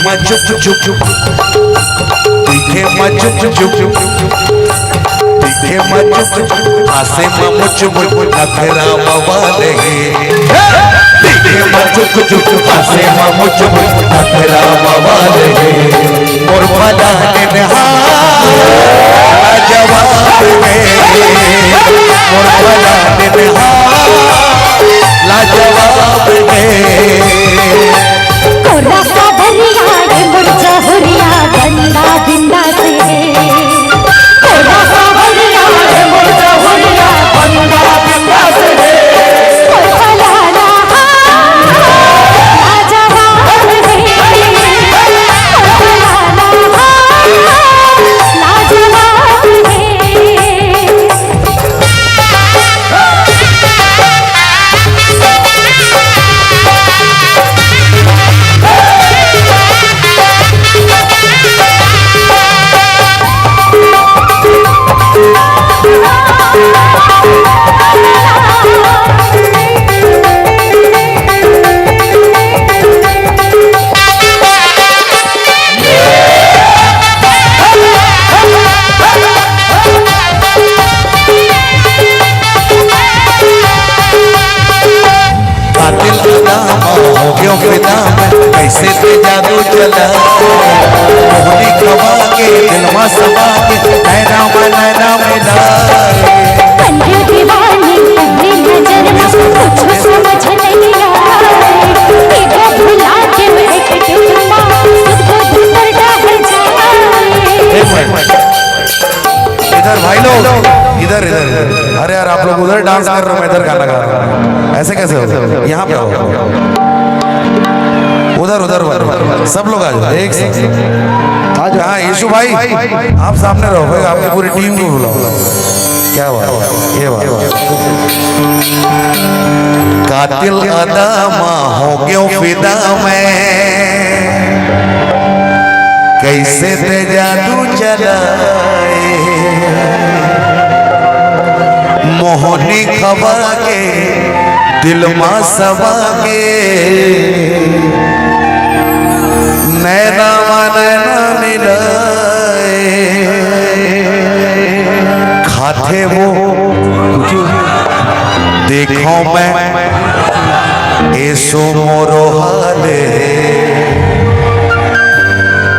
मैं चुप चुप दिखे मैं चुप चुप दिखे मैं चुप आसे मैं मुझ नखरा वाले दिखे मैं चुप चुप आसे मैं मुझ नखरा वाले और भला जवाब में और भला लाजवाब में कोरा सा दरिया रे मुरझा हुरिया गंदा बिंदा से कोरा सा दरिया रे मुरझा हुरिया गंदा बिंदा से कोलाना लाजवाब है कोलाना लाजवाब है कैसे से जादू चला मोहनी खवा के दिलवा सवा के नैना मिला पंजे दीवानी तेरी नजर में कुछ समझ नहीं आए तेरा भुला के मैं टुकड़ा सबको दूर डाल जाए इधर भाई लोग इधर इधर अरे यार आप लोग उधर डांस कर रहे हो मैं इधर गाना गा रहा हूं ऐसे कैसे हो यहाँ पे आओ उधर उधर सब लोग आ जाओ एक साथ हाँ यीशु भाई आप सामने रहो भाई आपकी पूरी टीम को बुलाओ क्या बात ये बात कातिल अदामा हो गयो फिदा में कैसे ते जादू चलाए मोहनी खबा के दिल मा सवा के नैना मिलाए खाते वो देखो मैं ऐसो मोरो हाले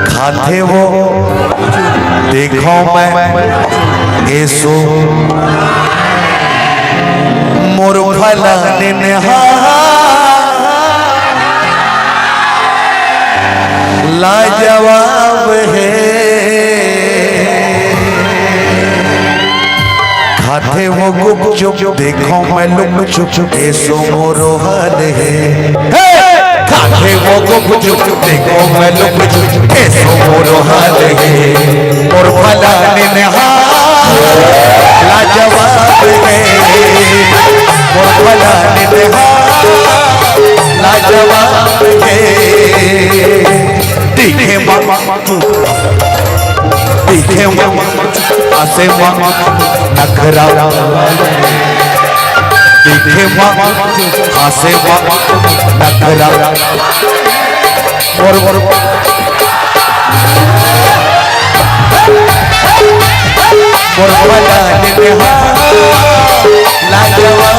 खाते वो देखो मैं ऐसो मोर भला लाजवाब है खाते वो गुप चुप देखो मैं लुक चुप ऐसो मोरो हाल है खाते वो गुप चुप देखो मैं लुक चुप ऐसो मोरो हाल है और भला लाजवाब है और भला लाजवाब है दिखे आसे नखरा दिखे आसे नखरा और भला लाजवाब